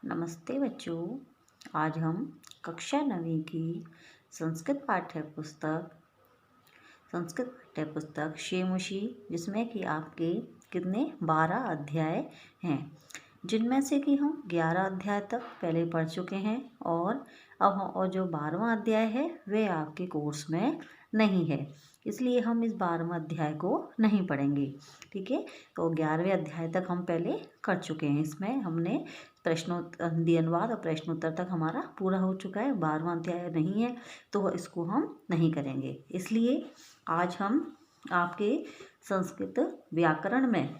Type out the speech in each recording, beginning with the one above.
नमस्ते बच्चों। आज हम कक्षा 9वीं की संस्कृत पाठ्य पुस्तक शेमुशी, जिसमें कि आपके कितने 12 अध्याय हैं, जिनमें से कि हम 11 अध्याय तक पहले पढ़ चुके हैं और जो 12वां अध्याय है वह आपके कोर्स में नहीं है, इसलिए हम इस 12वें अध्याय को नहीं पढ़ेंगे। ठीक है, तो 11वें अध्याय तक हम पहले कर चुके हैं। इसमें हमने हिंदी अनुवाद और प्रश्नोत्तर तक हमारा पूरा हो चुका है। 12वां अध्याय नहीं है तो इसको हम नहीं करेंगे। इसलिए आज हम आपके संस्कृत व्याकरण में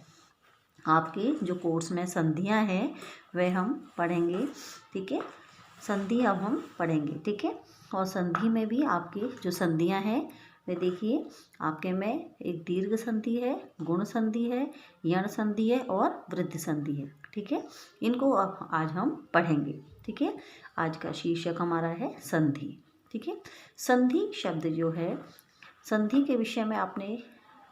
आपके जो कोर्स में संधियां हैं वह हम पढ़ेंगे। ठीक है, संधि अब हम पढ़ेंगे। ठीक है, और संधि में भी आपकी जो संधियां हैं वे देखिए, आपके में एक दीर्घ संधि है, गुण संधि है, यण संधि है और वृद्धि संधि है। ठीक है, इनको अब आज हम पढ़ेंगे। ठीक है, आज का शीर्षक हमारा है संधि। ठीक है, संधि शब्द जो है, संधि के विषय में आपने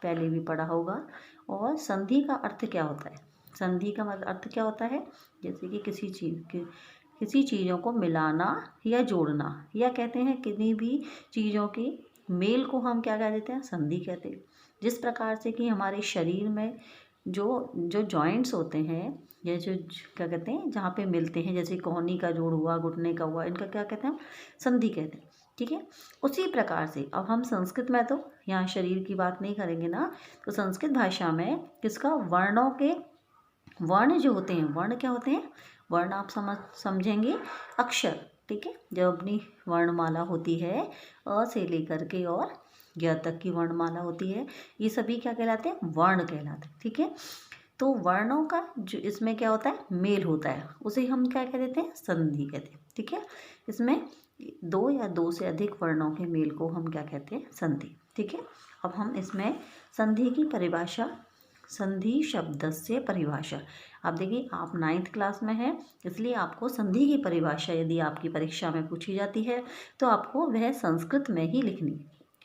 पहले भी पढ़ा होगा। और संधि का अर्थ क्या होता है? संधि का मतलब अर्थ क्या होता है? जैसे कि किसी चीज़ों को मिलाना या जोड़ना, या कहते हैं किन्हीं भी चीज़ों के मेल को हम क्या कह देते हैं? संधि कहते हैं। जिस प्रकार से कि हमारे शरीर में जो जो जॉइंट्स होते हैं, या जो क्या कहते हैं जहाँ पे मिलते हैं, जैसे कोहनी का जोड़ हुआ, घुटने का हुआ, इनका क्या कहते हैं? संधि कहते हैं। ठीक है, उसी प्रकार से अब हम संस्कृत में तो यहाँ शरीर की बात नहीं करेंगे ना, तो संस्कृत भाषा में किसका वर्ण जो होते हैं, वर्ण क्या होते हैं? वर्ण आप समझेंगे अक्षर। ठीक है, जब अपनी वर्णमाला होती है, अ से लेकर के और य तक की वर्णमाला होती है, ये सभी क्या कहलाते हैं? वर्ण कहलाते हैं। ठीक है, तो वर्णों का जो इसमें क्या होता है? मेल होता है, उसे हम क्या कह देते हैं? संधि कहते हैं। ठीक है, इसमें दो या दो से अधिक वर्णों के मेल को हम क्या कहते हैं? संधि। ठीक है, अब हम इसमें संधि की परिभाषा, संधि शब्द से परिभाषा, आप देखिए आप 9th क्लास में हैं, इसलिए आपको संधि की परिभाषा यदि आपकी परीक्षा में पूछी जाती है तो आपको वह संस्कृत में ही लिखनी,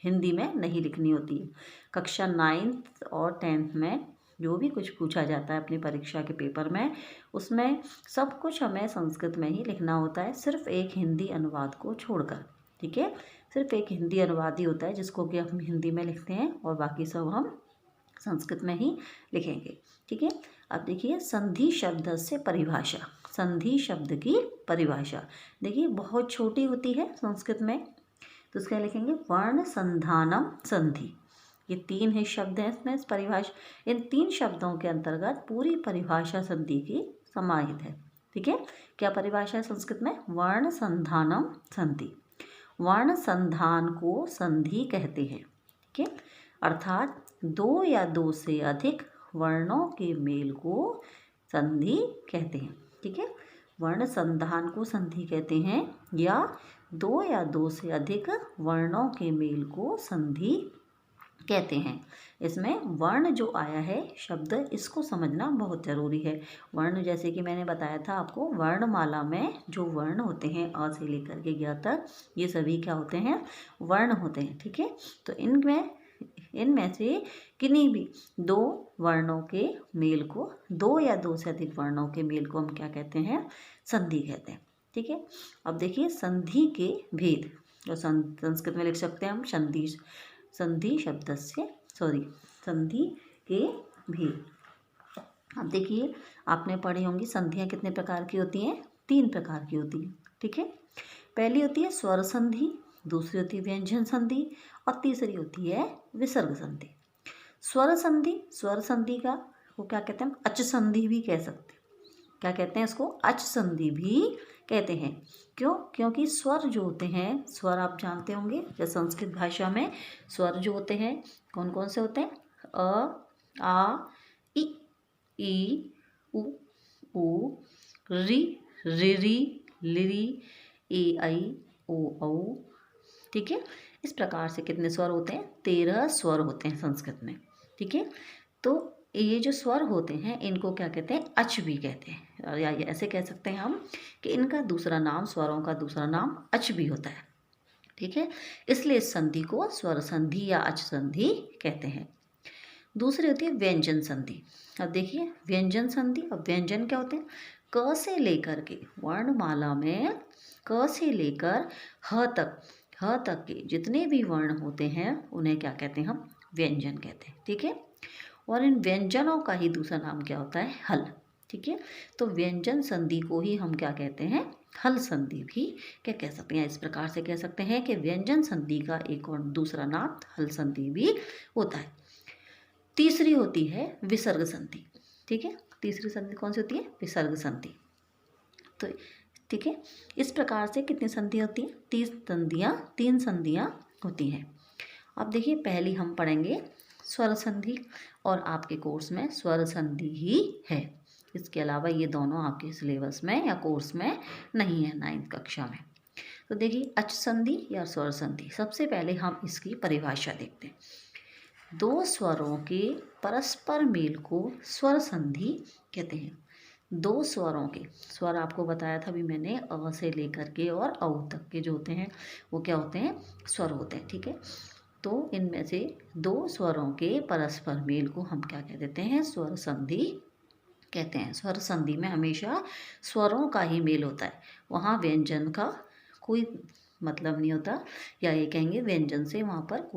हिंदी में नहीं लिखनी होती है। कक्षा 9th और 10th में जो भी कुछ पूछा जाता है अपनी परीक्षा के पेपर में, उसमें सब कुछ हमें संस्कृत में ही लिखना होता है, सिर्फ एक हिंदी अनुवाद को छोड़कर। ठीक है, सिर्फ एक हिंदी अनुवाद ही होता है जिसको कि हम हिंदी में लिखते हैं, और बाकी सब हम संस्कृत में ही लिखेंगे। ठीक है, अब देखिए संधि शब्द से परिभाषा। संधि शब्द की परिभाषा देखिए बहुत छोटी होती है संस्कृत में, तो उसका लिखेंगे वर्ण संधानम संधि। ये 3 ही शब्द हैं इसमें इस परिभाषा, इन 3 शब्दों के अंतर्गत पूरी परिभाषा संधि की समाहित है। ठीक है, क्या परिभाषा है संस्कृत में? वर्ण संधानम संधि। वर्ण संधान को संधि कहते हैं। ठीक है, अर्थात 2 या 2 से अधिक वर्णों के मेल को संधि कहते हैं। ठीक है, वर्ण संधान को संधि कहते हैं, या 2 या 2 से अधिक वर्णों के मेल को संधि कहते हैं। इसमें वर्ण जो आया है शब्द, इसको समझना बहुत ज़रूरी है। वर्ण जैसे कि मैंने बताया था आपको, वर्णमाला में जो वर्ण होते हैं अ से लेकर के य तक, ये सभी क्या होते हैं? वर्ण होते हैं। ठीक है, तो इनमें से किन्हीं भी 2 वर्णों के मेल को, 2 या 2 से अधिक वर्णों के मेल को हम क्या कहते हैं? संधि कहते हैं। ठीक है, अब देखिए संधि के भेद, तो संस्कृत में लिख सकते हैं हम संधि के भेद। अब देखिए आपने पढ़ी होंगी संधियां कितने प्रकार की होती हैं? 3 प्रकार की होती हैं। ठीक है, पहली होती है स्वर संधि, दूसरी होती है व्यंजन संधि, और तीसरी होती है विसर्ग संधि। स्वर संधि का वो क्या कहते हैं? अच संधि भी कह सकते हैं। क्या कहते हैं इसको? अच संधि भी कहते हैं। क्यों? क्योंकि स्वर जो होते हैं, स्वर आप जानते होंगे, जैसे संस्कृत भाषा में स्वर जो होते हैं कौन कौन से होते हैं? अ, आ, इ, ई, उ, ऊ, रि, रि, लिरि, ए, ऐ, ओ, औ। ठीक है, इस प्रकार से कितने स्वर होते हैं? 13 स्वर होते हैं संस्कृत में। ठीक है, तो ये जो स्वर होते हैं इनको क्या कहते हैं? अच भी कहते हैं, और या ऐसे कह सकते हैं हम कि इनका दूसरा नाम, स्वरों का दूसरा नाम अच भी होता है। ठीक है, इसलिए इस संधि को स्वर संधि या अच संधि कहते हैं। दूसरी होती है व्यंजन संधि। अब देखिए व्यंजन संधि और व्यंजन क्या होते हैं? क से लेकर के वर्णमाला में क से लेकर ह तक के जितने भी वर्ण होते हैं उन्हें क्या कहते हैं, हम व्यंजन कहते हैं। ठीक है, और इन व्यंजनों का ही दूसरा नाम क्या होता है, हल। ठीक है, तो व्यंजन संधि को ही हम क्या कहते हैं, हल संधि भी क्या कह सकते हैं। इस प्रकार से कह सकते हैं कि व्यंजन संधि का एक और दूसरा नाम हल संधि भी होता है। तीसरी होती है विसर्ग संधि। ठीक है, तीसरी संधि कौन सी होती है, विसर्ग संधि। तो ठीक है, इस प्रकार से कितनी संधि होती है, तीन संधियाँ होती हैं। अब देखिए, पहली हम पढ़ेंगे स्वर संधि, और आपके कोर्स में स्वर संधि ही है। इसके अलावा ये दोनों आपके सिलेबस में या कोर्स में नहीं है 9th कक्षा में। तो देखिए, अच संधि या स्वर संधि, सबसे पहले हम इसकी परिभाषा देखते हैं। दो स्वरों के परस्पर मेल को स्वर संधि कहते हैं। दो स्वरों के, स्वर आपको बताया था अभी मैंने, अ से लेकर के और औ तक के जो होते हैं वो क्या होते हैं, स्वर होते हैं। ठीक है, तो इनमें से दो स्वरों के परस्पर मेल को हम क्या कह देते हैं, स्वर संधि कहते हैं। स्वर संधि में हमेशा स्वरों का ही मेल होता है, वहाँ व्यंजन का कोई मतलब नहीं होता, या ये कहेंगे व्यंजन से वहाँ पर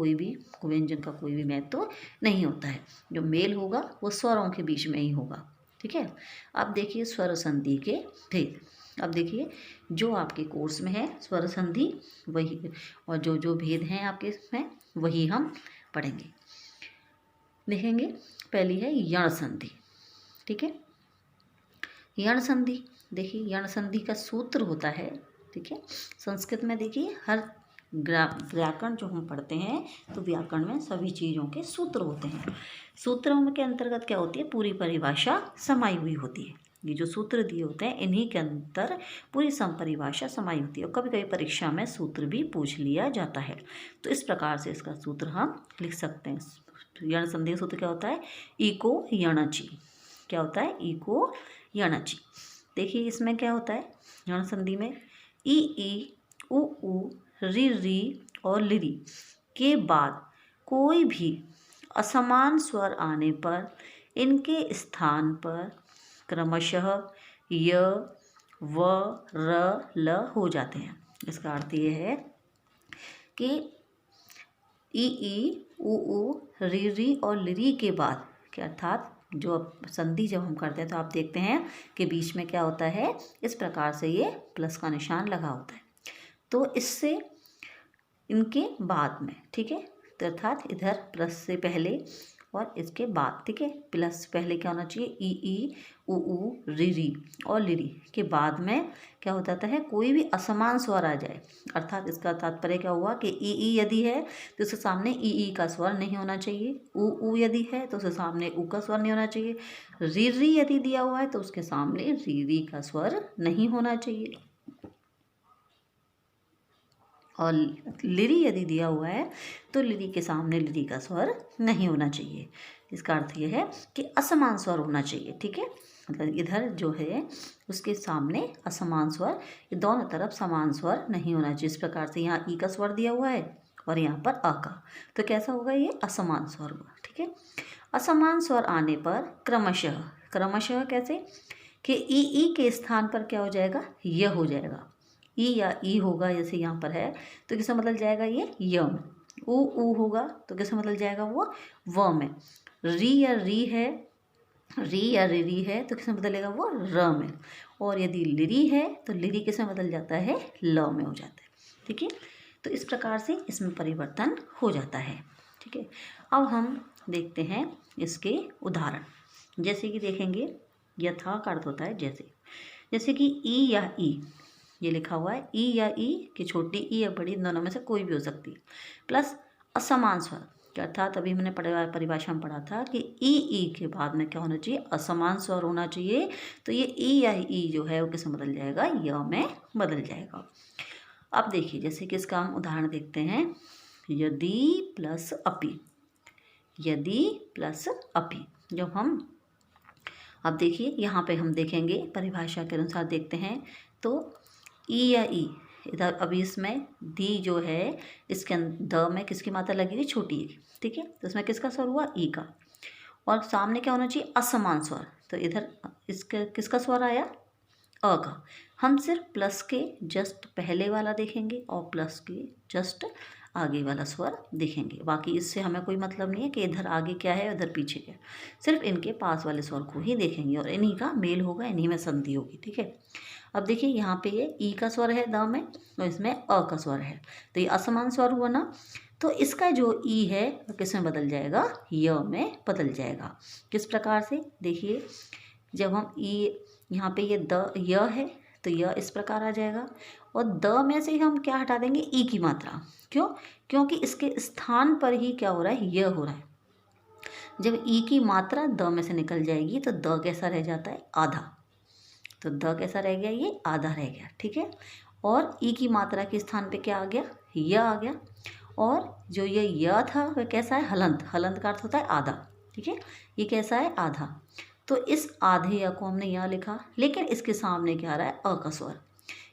व्यंजन का कोई भी महत्व नहीं होता है। जो मेल होगा वो स्वरों के बीच में ही होगा। ठीक है, अब देखिए स्वर संधि के भेद। अब देखिए, जो आपके कोर्स में है स्वर संधि वही, और जो जो भेद हैं आपके इसमें वही हम पढ़ेंगे, देखेंगे। पहली है यण संधि। ठीक है, यण संधि, देखिए यण संधि का सूत्र होता है। ठीक है, संस्कृत में देखिए हर व्याकरण जो हम पढ़ते हैं तो व्याकरण में सभी चीज़ों के सूत्र होते हैं। सूत्रों के अंतर्गत क्या होती है, पूरी परिभाषा समाई हुई होती है। ये जो सूत्र दिए होते हैं इन्हीं के अंतर पूरी संपरिभाषा समाई होती है, और कभी कभी परीक्षा में सूत्र भी पूछ लिया जाता है। तो इस प्रकार से इसका सूत्र हम लिख सकते हैं। यण संधि का सूत्र क्या होता है, इको यणचि। क्या होता है, इको यणचि। देखिए इसमें क्या होता है, यण संधि में ई उ री और लिरी के बाद कोई भी असमान स्वर आने पर इनके स्थान पर क्रमशः य व र ल हो जाते हैं। इसका अर्थ ये है कि ई उ री और लिरी के बाद के, अर्थात जो संधि जब हम करते हैं तो आप देखते हैं कि बीच में क्या होता है, इस प्रकार से ये प्लस का निशान लगा होता है। तो इससे इनके बाद में, ठीक है, तो अर्थात इधर प्लस से पहले और इसके बाद, ठीक है, प्लस पहले क्या होना चाहिए, ई उ री और लिरी के बाद में क्या हो जाता है, कोई भी असमान स्वर आ जाए। अर्थात इसका तात्पर्य क्या हुआ कि ई यदि है तो उसके सामने ई का स्वर नहीं होना चाहिए, उ यदि है तो उसके सामने उ का स्वर नहीं होना चाहिए, री यदि दिया हुआ है तो उसके सामने री का स्वर नहीं होना चाहिए, और लिरी यदि दिया हुआ है तो लिरी के सामने लिरी का स्वर नहीं होना चाहिए। इसका अर्थ यह है कि असमान स्वर होना चाहिए। ठीक है, मतलब इधर जो है उसके सामने असमान स्वर, ये दोनों तरफ समान स्वर नहीं होना चाहिए। इस प्रकार से यहाँ ई का स्वर दिया हुआ है और यहाँ पर अ का, तो कैसा होगा, ये असमान स्वर होगा। ठीक है, असमान स्वर आने पर क्रमशः कैसे कि ई के स्थान पर क्या हो जाएगा, य हो जाएगा। ई या ई होगा, जैसे यहाँ पर है तो किसमें बदल जाएगा, ये य में। उ होगा तो किसमें बदल जाएगा, वो व में। री या री है तो किसमें बदलेगा, वो र में। और यदि लिरी है तो लिरी किसमें बदल जाता है, ल में हो जाता है। ठीक है, तो इस प्रकार से इसमें परिवर्तन हो जाता है। ठीक है, अब हम देखते हैं इसके उदाहरण। जैसे कि देखेंगे, यथा का अर्थ होता है जैसे कि ई या ई, ये लिखा हुआ है ई या ई कि छोटी ई या बड़ी, दोनों में से कोई भी हो सकती है, प्लस असमान स्वर, अर्थात अभी मैंने परिभाषा में पढ़ा था कि ई के बाद में क्या होना चाहिए, असमान स्वर होना चाहिए। तो ये ई या ई जो है वो किसमें बदल जाएगा, य में बदल जाएगा। अब देखिए, जैसे कि इसका हम उदाहरण देखते हैं, यदि प्लस अपि। जब हम अब देखिए यहाँ पे हम देखेंगे परिभाषा के अनुसार देखते हैं, तो ई या ई इधर, अभी इसमें दी जो है इसके द में किसकी मात्रा लगी हुई, छोटी है। ठीक है, तो इसमें किसका स्वर हुआ, ई का, और सामने क्या होना चाहिए, असमान स्वर। तो इधर इसके किसका स्वर आया, अ का। हम सिर्फ प्लस के जस्ट पहले वाला देखेंगे और प्लस के जस्ट आगे वाला स्वर देखेंगे। बाकी इससे हमें कोई मतलब नहीं है कि इधर आगे क्या है उधर पीछे क्या है, सिर्फ इनके पास वाले स्वर को ही देखेंगे और इन्हीं का मेल होगा, इन्हीं में संधि होगी। ठीक है, अब देखिए यहाँ पे ये ई का स्वर है द में और इसमें अ का स्वर है, तो ये असमान स्वर हुआ ना, तो इसका जो ई है वो किस में बदल जाएगा, य में बदल जाएगा। किस प्रकार से, देखिए जब हम ई यहाँ पे ये द य है तो य इस प्रकार आ जाएगा और द में से हम क्या हटा देंगे, ई की मात्रा। क्यों, क्योंकि इसके स्थान पर ही क्या हो रहा है, य हो रहा है। जब ई की मात्रा द में से निकल जाएगी तो द कैसा रह जाता है, आधा, तो द कैसा रह गया, ये आधा रह गया। ठीक है, और ई की मात्रा के स्थान पे क्या आ गया, य आ गया, और जो ये य था वह कैसा है, हलंत, हलंत का अर्थ होता है आधा। ठीक है, ये कैसा है, आधा, तो इस आधे य को हमने यहाँ लिखा, लेकिन इसके सामने क्या आ रहा है, अ का स्वर।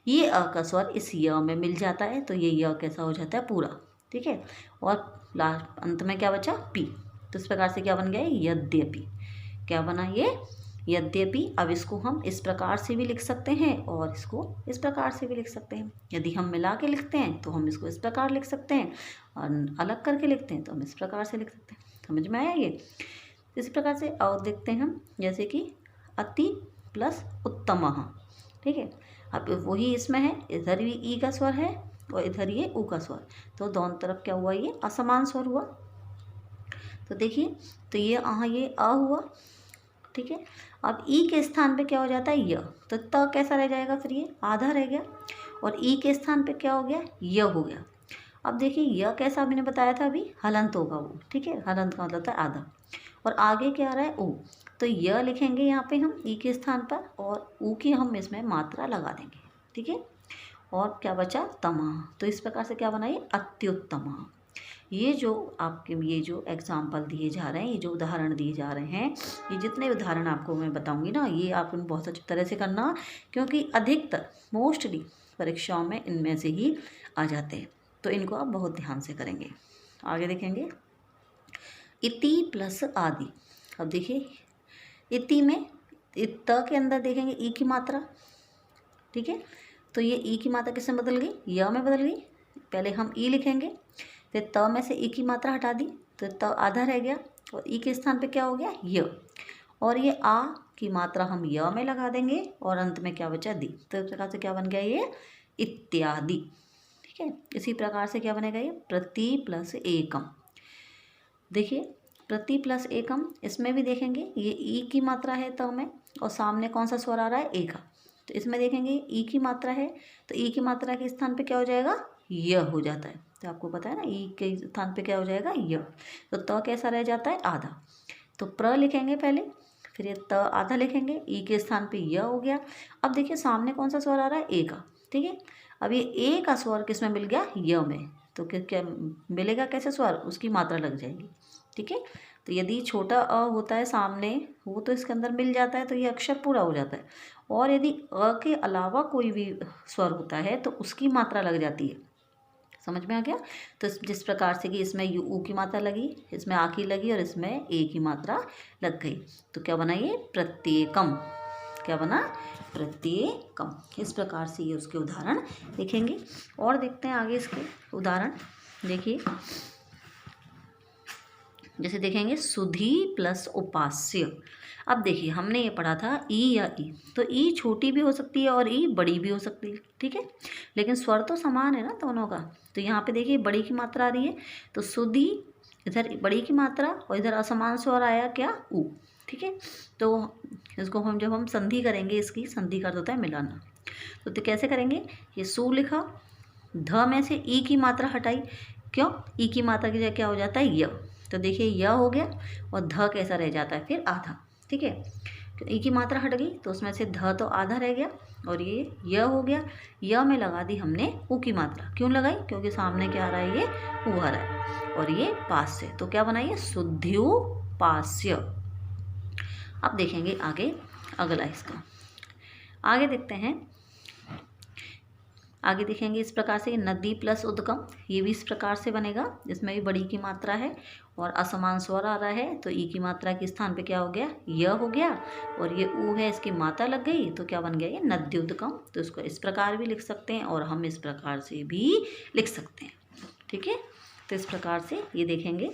ये अ का स्वर इस य में मिल जाता है तो ये य कैसा हो जाता है, पूरा। ठीक है, और लास्ट अंत में क्या बचा, पी, तो इस प्रकार से क्या बन गया, यद्यपि। क्या बना ये, यद्यपि। अब इसको हम इस प्रकार से भी लिख सकते हैं और इसको इस प्रकार से भी लिख सकते हैं। यदि हम मिला के लिखते हैं तो हम इसको इस प्रकार लिख सकते हैं, और अलग करके लिखते हैं तो हम इस प्रकार से लिख सकते हैं। समझ में आया ये। इस प्रकार से और देखते हैं हम, जैसे कि अति प्लस उत्तमः। ठीक है, अब वही इसमें है, इधर भी ई का स्वर है और इधर ये ऊ का स्वर, तो दोनों तरफ क्या हुआ, ये असमान स्वर हुआ। तो देखिए, तो ये अ हुआ। ठीक है, अब ई के स्थान पे क्या हो जाता है, य, तो त कैसा रह जाएगा, फिर ये आधा रह गया, और ई के स्थान पे क्या हो गया, य हो गया। अब देखिए य कैसा मैंने बताया था अभी, हलंत होगा वो। ठीक है, हलंत का मतलब था आधा, और आगे क्या आ रहा है, ऊ, तो य लिखेंगे यहाँ पे हम ई के स्थान पर, और ऊ की हम इसमें मात्रा लगा देंगे। ठीक है, और क्या बचा, तमा, तो इस प्रकार से क्या बनाइए, अत्युत्तमा। ये जो आपके ये जो एग्जाम्पल दिए जा रहे हैं, ये जो उदाहरण दिए जा रहे हैं, ये जितने उदाहरण आपको मैं बताऊंगी ना, ये आप बहुत अच्छी तरह से करना, क्योंकि अधिकतर मोस्टली परीक्षाओं में इनमें से ही आ जाते हैं, तो इनको आप बहुत ध्यान से करेंगे। आगे देखेंगे, इति प्लस आदि। अब देखिए इति में त के अंदर देखेंगे ई की मात्रा। ठीक है, तो ये ई की मात्रा किसमें बदल गई, य में बदल गई। पहले हम ई लिखेंगे, फिर त में से ई की मात्रा हटा दी तो त आधा रह गया, और ई के स्थान पे क्या हो गया, य, और ये आ की मात्रा हम य में लगा देंगे, और अंत में क्या बचा, दी, तो इस प्रकार से क्या बन गया, ये इत्यादि। ठीक है, इसी प्रकार से क्या बनेगा, ये प्रति प्लस एकम। देखिए प्रति प्लस एकम, इसमें भी देखेंगे ये ई की मात्रा है त में, और सामने कौन सा स्वर आ रहा है, ए का, तो इसमें देखेंगे ई की मात्रा है, तो ई की मात्रा के स्थान पे क्या हो जाएगा, य हो जाता है। तो आपको पता है ना, ई के स्थान पे क्या हो जाएगा, य, तो त कैसा रह जाता है, आधा, तो प्र लिखेंगे पहले, फिर ये त आधा लिखेंगे, ई के स्थान पे य हो गया। अब देखिए सामने कौन सा स्वर आ रहा है, ए का। ठीक है, अब ये ए का स्वर किस में मिल गया, य में, तो क्या मिलेगा, कैसे स्वर, उसकी मात्रा लग जाएगी। ठीक है, तो यदि छोटा अ होता है सामने, वो तो इसके अंदर मिल जाता है तो ये अक्षर पूरा हो जाता है, और यदि अ के अलावा कोई भी स्वर होता है तो उसकी मात्रा लग जाती है। समझ में आ गया। तो जिस प्रकार से कि इसमें यू ऊ की मात्रा लगी, इसमें आ की लगी, और इसमें ए की मात्रा लग गई, तो क्या बना ये प्रत्येकम। क्या बना, प्रत्येकम। इस प्रकार से ये उसके उदाहरण देखेंगे। और देखते हैं आगे इसके उदाहरण। देखिए जैसे देखेंगे सुधी प्लस उपास्य। अब देखिए हमने ये पढ़ा था ई या ई, तो ई छोटी भी हो सकती है और ई बड़ी भी हो सकती है। ठीक है, लेकिन स्वर तो समान है ना दोनों का। तो यहाँ पे देखिए बड़ी की मात्रा आ रही है, तो सुधी इधर बड़ी की मात्रा, और इधर असमान स्वर आया क्या, ऊ। ठीक है, तो इसको हम जब हम संधि करेंगे, इसकी संधि का अर्थ होता है मिलाना। तो कैसे करेंगे, ये सु लिखा, ध में से ई की मात्रा हटाई, क्यों, ई की मात्रा की जगह क्या हो जाता है, य, तो देखिए य हो गया, और ध कैसा रह जाता है, फिर आधा। ठीक है, तो ई की मात्रा हट गई तो उसमें से ध तो आधा रह गया, और ये य हो गया, य में लगा दी हमने ऊ की मात्रा। क्यों लगाई, क्योंकि सामने क्या आ रहा है, ये ऊ आ रहा है, और ये पास्य, तो क्या बनाइए, शुद्ध्युपास्य। अब देखेंगे आगे अगला इसका, आगे देखते हैं आगे देखेंगे इस प्रकार से नदी प्लस उद्गम, ये भी इस प्रकार से बनेगा, इसमें भी बड़ी की मात्रा है और असमान स्वर आ रहा है, तो ई की मात्रा के स्थान पे क्या हो गया, य हो गया, और ये ऊ है, इसकी मात्रा लग गई तो क्या बन गया, ये नद्योद्गम। तो इसको इस प्रकार भी लिख सकते हैं और हम इस प्रकार से भी लिख सकते हैं। ठीक है, तो इस प्रकार से ये देखेंगे